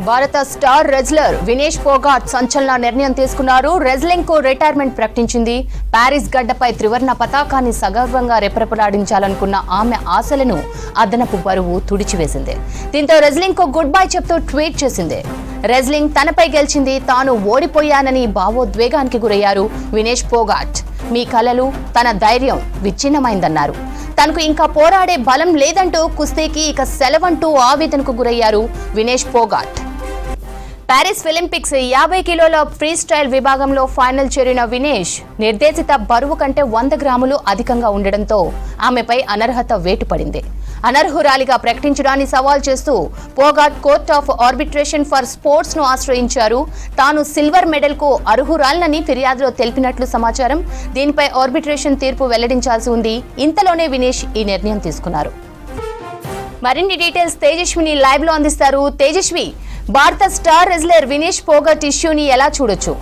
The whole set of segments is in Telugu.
భారత స్టార్ రెజ్లర్ వినేష్ ఫోగాట్ సంచలన నిర్ణయం తీసుకున్నారు. రెజ్లింగ్ కు రిటైర్మెంట్ ప్రకటించింది. ప్యారిస్ గడ్డపై త్రివర్ణ పతాకాన్ని సగర్వంగా రెపరెపలాడించాలనుకున్న ఆమె ఆశలను అదనపు బరువు తుడిచివేసింది. దీంతో రెజ్లింగ్ కు గుడ్ బై చెప్తూ ట్వీట్ చేసింది. రెజ్లింగ్ తనపై గెలిచింది, తాను ఓడిపోయానని భావోద్వేగానికి గురయ్యారు వినేష్ ఫోగాట్. మీ కలలు, తన ధైర్యం విచ్ఛిన్నమైందన్నారు. తనకు ఇంకా పోరాడే బలం లేదంటూ కుస్తీకి ఇక సెలవంటూ ఆవేదనకు గురయ్యారు వినేష్ ఫోగాట్. ప్యారిస్ ఒలింపిక్స్ 50 కిలోల ఫ్రీ స్టైల్ విభాగంలో ఫైనల్ చేరిన వినేష్ నిర్దేశిత బరువు కంటే 100 గ్రాములు అధికంగా ఉండడంతో ఆమెపై అనర్హత వేటు పడింది. అనర్హురాలిగా ప్రకటించడాన్ని సవాల్ చేస్తూ Phogat court of arbitration for sports ను ఆశ్రయించారు. తాను సిల్వర్ మెడల్ కు అర్హురాలనని ఫిర్యాదులో తెలిపినట్లు సమాచారం. దీనిపై ఆర్బిట్రేషన్ తీర్పు వెల్లడించాల్సి ఉంది. ఇంతలోనే వినేష్ ఈ నిర్ణయం తీసుకున్నారు. మరిన్ని డీటెయిల్స్ తేజస్విని లైవ్ లో అందిస్తారు. తేజస్వి, భారత స్టార్ రెజ్లర్ వినేష్ ఫోగాట్ ఇష్యూని ఎలా చూడొచ్చు?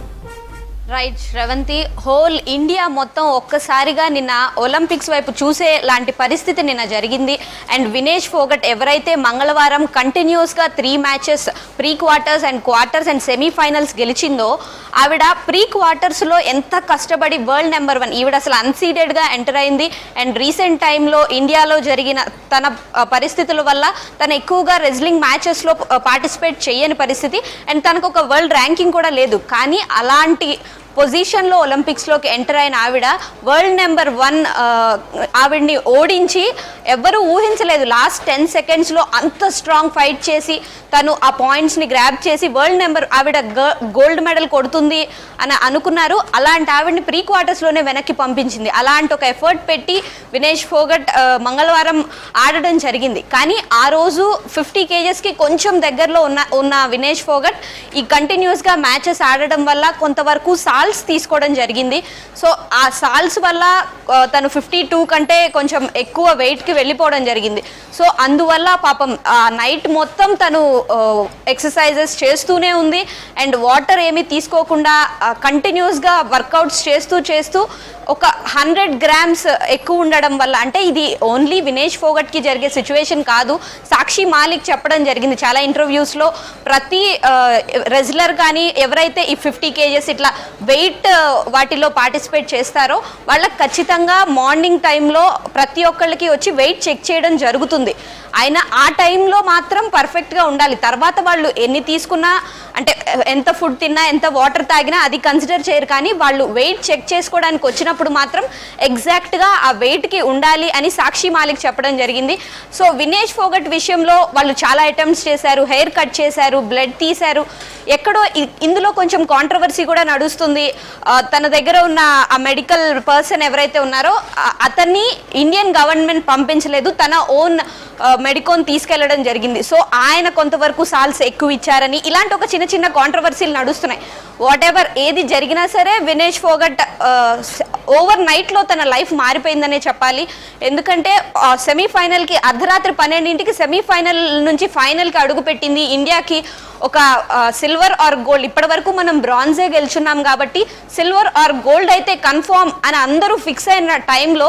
రైట్ శ్రవంతి, హోల్ ఇండియా మొత్తం ఒక్కసారిగా నిన్న ఒలింపిక్స్ వైపు చూసే లాంటి పరిస్థితి నిన్న జరిగింది. అండ్ వినేష్ ఫోగాట్ ఎవరైతే మంగళవారం కంటిన్యూస్గా 3 matches pre quarters and quarters and semifinals గెలిచిందో, ఆవిడ ప్రీ క్వార్టర్స్లో ఎంత కష్టపడి వరల్డ్ నెంబర్ 1 ఈవిడ అసలు అన్సీడెడ్గా ఎంటర్ అయింది. అండ్ రీసెంట్ టైంలో ఇండియాలో జరిగిన తన పరిస్థితుల వల్ల తను ఎక్కువగా రెజ్లింగ్ మ్యాచెస్లో పార్టిసిపేట్ చేయని పరిస్థితి. అండ్ తనకు ఒక వరల్డ్ ర్యాంకింగ్ కూడా లేదు. కానీ అలాంటి పొజిషన్లో ఒలింపిక్స్లోకి ఎంటర్ అయిన ఆవిడ వరల్డ్ నెంబర్ 1 ఆవిడ్ని ఓడించి ఎవ్వరూ ఊహించలేదు. లాస్ట్ 10 సెకండ్స్లో అంత స్ట్రాంగ్ ఫైట్ చేసి తను ఆ పాయింట్స్ని గ్రాబ్ చేసి వరల్డ్ నెంబర్ ఆవిడ గోల్డ్ మెడల్ కొడుతుంది అని అనుకున్నారు. అలాంటి ఆవిడ్ని ప్రీ క్వార్టర్స్లోనే వెనక్కి పంపించింది. అలాంటి ఒక ఎఫర్ట్ పెట్టి వినేష్ ఫోగాట్ మంగళవారం ఆడడం జరిగింది. కానీ ఆ రోజు 50 కేజెస్కి కొంచెం దగ్గరలో ఉన్న వినేష్ ఫోగాట్ ఈ కంటిన్యూస్గా మ్యాచెస్ ఆడడం వల్ల కొంతవరకు సాల్స్ తీసుకోవడం జరిగింది. సో ఆ సాల్స్ వల్ల తను 52 కంటే కొంచెం ఎక్కువ వెయిట్కి వెళ్ళిపోవడం జరిగింది. సో అందువల్ల పాపం నైట్ మొత్తం తను ఎక్సర్సైజెస్ చేస్తూనే ఉంది. అండ్ వాటర్ ఏమీ తీసుకోకుండా కంటిన్యూస్గా వర్కౌట్స్ చేస్తూ ఒక 100 గ్రామ్స్ ఎక్కువ ఉండడం వల్ల, అంటే ఇది ఓన్లీ వినేష్ ఫోగాట్కి జరిగే సిచ్యువేషన్ కాదు. సాక్షి మాలిక్ చెప్పడం జరిగింది చాలా ఇంటర్వ్యూస్లో, ప్రతి రెజ్లర్ కానీ ఎవరైతే ఈ 50 కేజెస్ ఇట్లా వెయిట్ వాటిలో పార్టిసిపేట్ చేస్తారో వాళ్ళకి ఖచ్చితంగా మార్నింగ్ టైంలో ప్రతి ఒక్కళ్ళకి వచ్చి వెయిట్ చెక్ చేయడం జరుగుతుంది. అయినా ఆ టైంలో మాత్రం పర్ఫెక్ట్గా ఉండాలి. తర్వాత వాళ్ళు ఎన్ని తీసుకున్నా, అంటే ఎంత ఫుడ్ తిన్నా, ఎంత వాటర్ తాగినా అది కన్సిడర్ చేయరు. కానీ వాళ్ళు వెయిట్ చెక్ చేసుకోవడానికి వచ్చినప్పుడు మాత్రం ఎగ్జాక్ట్గా ఆ వెయిట్కి ఉండాలి అని సాక్షి మాలిక్ చెప్పడం జరిగింది. సో వినేష్ ఫోగాట్ విషయంలో వాళ్ళు చాలా అటెంప్ట్స్ చేశారు, హెయిర్ కట్ చేశారు, బ్లడ్ తీశారు. ఎక్కడో ఇందులో కొంచెం కాంట్రవర్సీ కూడా నడుస్తుంది. తన దగ్గర ఉన్న ఆ మెడికల్ పర్సన్ ఎవరైతే ఉన్నారో అతన్ని ఇండియన్ గవర్నమెంట్ పంపించలేదు, తన ఓన్ మెడికోన్ తీసుకెళ్లడం జరిగింది. సో ఆయన కొంతవరకు సాల్స్ ఎక్కువ ఇచ్చారని ఇలాంటి ఒక చిన్న కాంట్రవర్సీలు నడుస్తున్నాయి. వాట్ ఎవర్ ఏది జరిగినా సరే వినేష్ ఫోగాట్ ఓవర్ నైట్లో తన లైఫ్ మారిపోయిందనే చెప్పాలి. ఎందుకంటే సెమీఫైనల్కి అర్ధరాత్రి 12ంటికి సెమీఫైనల్ నుంచి ఫైనల్కి అడుగుపెట్టింది. ఇండియాకి ఒక సిల్వర్ ఆర్ గోల్డ్, ఇప్పటి వరకు మనం బ్రాంజే గెలుచున్నాం కాబట్టి సిల్వర్ ఆర్ గోల్డ్ అయితే కన్ఫర్మ్ అని అందరూ ఫిక్స్ అయిన టైంలో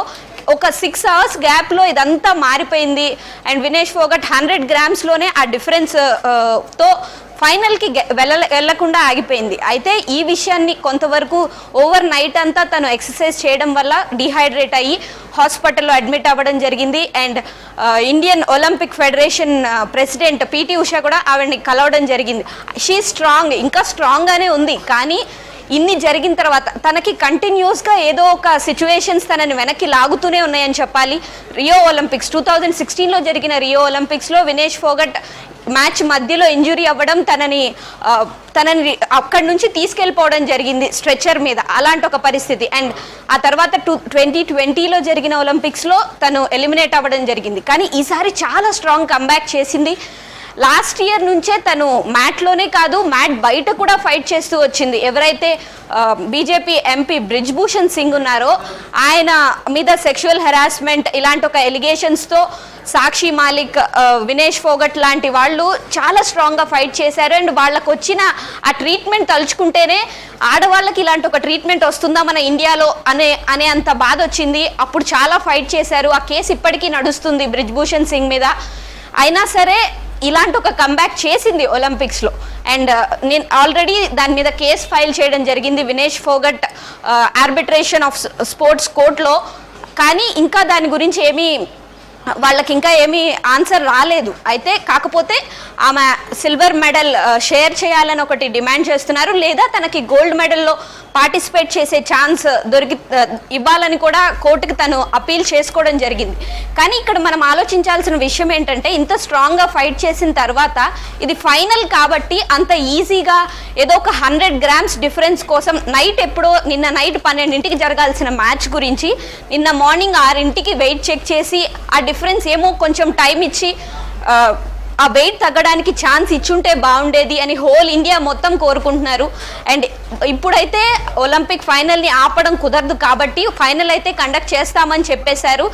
ఒక 6 అవర్స్ గ్యాప్లో ఇదంతా మారిపోయింది. అండ్ వినేష్ ఫోగాట్ 100 గ్రామ్స్లోనే ఆ డిఫరెన్స్ తో ఫైనల్కి వెళ్లకుండా ఆగిపోయింది. అయితే ఈ విషయాన్ని కొంతవరకు ఓవర్ నైట్ అంతా తను ఎక్సర్సైజ్ చేయడం వల్ల డిహైడ్రేట్ అయ్యి హాస్పిటల్లో అడ్మిట్ అవ్వడం జరిగింది. And Indian Olympic Federation president PT Usha కూడా ఆవిడని కలవడం జరిగింది. షీ స్ట్రాంగ్, ఇంకా స్ట్రాంగ్గానే ఉంది. కానీ ఇన్ని జరిగిన తర్వాత తనకి కంటిన్యూస్గా ఏదో ఒక సిచ్యువేషన్స్ తనని వెనక్కి లాగుతూనే ఉన్నాయని చెప్పాలి. రియో ఒలింపిక్స్ 2016లో జరిగిన రియో ఒలింపిక్స్లో వినేష్ ఫోగాట్ మ్యాచ్ మధ్యలో ఇంజురీ అవ్వడం తనని అక్కడి నుంచి తీసుకెళ్ళిపోవడం జరిగింది స్ట్రెచర్ మీద, అలాంటి ఒక పరిస్థితి. అండ్ ఆ తర్వాత 2020లో జరిగిన ఒలింపిక్స్లో తను ఎలిమినేట్ అవ్వడం జరిగింది. కానీ ఈసారి చాలా స్ట్రాంగ్ కంబ్యాక్ చేసింది. లాస్ట్ ఇయర్ నుంచే తను మ్యాట్లోనే కాదు, మ్యాట్ బయట కూడా ఫైట్ చేస్తూ వచ్చింది. ఎవరైతే బీజేపీ ఎంపీ బ్రిజ్భూషణ్ సింగ్ ఉన్నారో ఆయన మీద సెక్షువల్ హెరాస్మెంట్ ఇలాంటి ఒక ఎలిగేషన్స్తో సాక్షి మాలిక్, వినేష్ ఫోగాట్ లాంటి వాళ్ళు చాలా స్ట్రాంగ్గా ఫైట్ చేశారు. అండ్ వాళ్ళకు వచ్చిన ఆ ట్రీట్మెంట్ తలుచుకుంటేనే ఆడవాళ్ళకి ఇలాంటి ఒక ట్రీట్మెంట్ వస్తుందా మన ఇండియాలో అనే అంత బాధ వచ్చింది. అప్పుడు చాలా ఫైట్ చేశారు. ఆ కేసు ఇప్పటికీ నడుస్తుంది బ్రిజ్భూషణ్ సింగ్ మీద. అయినా సరే ఇలాంటి ఒక కంబ్యాక్ చేసింది ఒలింపిక్స్లో. అండ్ నేను ఆల్రెడీ దాని మీద కేసు ఫైల్ చేయడం జరిగింది Vinesh Phogat arbitration of sports కోర్టులో. కానీ ఇంకా దాని గురించి వాళ్ళకి ఇంకా ఏమీ ఆన్సర్ రాలేదు. అయితే కాకపోతే ఆమె సిల్వర్ మెడల్ షేర్ చేయాలని ఒకటి డిమాండ్ చేస్తున్నారు, లేదా తనకి గోల్డ్ మెడల్లో పార్టిసిపేట్ చేసే ఛాన్స్ ఇవ్వాలని కూడా కోర్టుకి తను అపీల్ చేసుకోవడం జరిగింది. కానీ ఇక్కడ మనం ఆలోచించాల్సిన విషయం ఏంటంటే, ఇంత స్ట్రాంగ్గా ఫైట్ చేసిన తర్వాత ఇది ఫైనల్ కాబట్టి అంత ఈజీగా ఏదో ఒక 100 grams డిఫరెన్స్ కోసం నిన్న నైట్ 12ంటికి జరగాల్సిన మ్యాచ్ గురించి నిన్న మార్నింగ్ 6ంటికి వెయిట్ చెక్ చేసి ఆ డిఫరెన్స్ ఏమో కొంచెం టైం ఇచ్చి ఆ వెయిట్ తగ్గడానికి ఛాన్స్ ఇచ్చుంటే బాగుండేది అని హోల్ ఇండియా మొత్తం కోరుకుంటున్నారు. అండ్ ఇప్పుడైతే ఒలింపిక్ ఫైనల్ని ఆపడం కుదరదు కాబట్టి ఫైనల్ అయితే కండక్ట్ చేస్తామని చెప్పేశారు.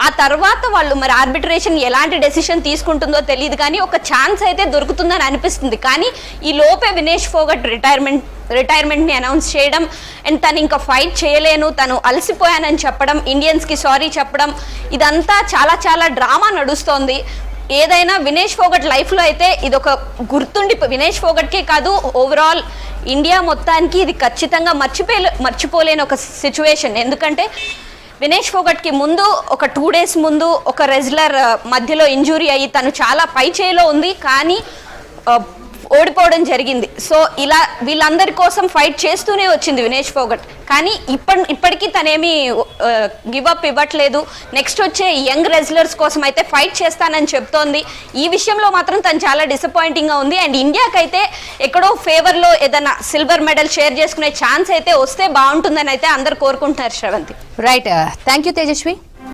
ఆ తర్వాత వాళ్ళు మరి ఆర్బిట్రేషన్ ఎలాంటి డెసిషన్ తీసుకుంటుందో తెలియదు, కానీ ఒక ఛాన్స్ అయితే దొరుకుతుందని అనిపిస్తుంది. కానీ ఈ లోపే వినేష్ ఫోగట్ రిటైర్మెంట్ని అనౌన్స్ చేయడం, అండ్ తను ఇంకా ఫైట్ చేయలేను, తను అలసిపోయానని చెప్పడం, ఇండియన్స్కి సారీ చెప్పడం, ఇదంతా చాలా చాలా డ్రామా నడుస్తోంది. ఏదైనా వినేష్ ఫోగట్ లైఫ్లో అయితే ఇది ఒక వినేష్ ఫోగట్కే కాదు, ఓవరాల్ ఇండియా మొత్తానికి ఇది ఖచ్చితంగా మర్చిపోలేని ఒక సిచ్యువేషన్. ఎందుకంటే వినేష్ ఫోగట్కి ముందు ఒక 2 days ముందు ఒక రెజ్లర్ మధ్యలో ఇంజురీ అయ్యి తను చాలా పై చేయిలో ఉంది, కానీ ఓడిపోవడం జరిగింది. సో ఇలా వీళ్ళందరి కోసం ఫైట్ చేస్తూనే వచ్చింది వినేష్ ఫోగట్. కానీ ఇప్పటికీ తనేమి గివ్ అప్ ఇవ్వట్లేదు. నెక్స్ట్ వచ్చే యంగ్ రెజ్లర్స్ కోసం అయితే ఫైట్ చేస్తానని చెప్తోంది. ఈ విషయంలో మాత్రం తను చాలా డిసప్పాయింటింగ్గా ఉంది. అండ్ ఇండియాకైతే ఎక్కడో ఫేవర్లో ఏదైనా సిల్వర్ మెడల్ షేర్ చేసుకునే ఛాన్స్ అయితే వస్తే బాగుంటుందని అయితే అందరు కోరుకుంటున్నారు. Sravanthi. Right, thank you Tejaswi.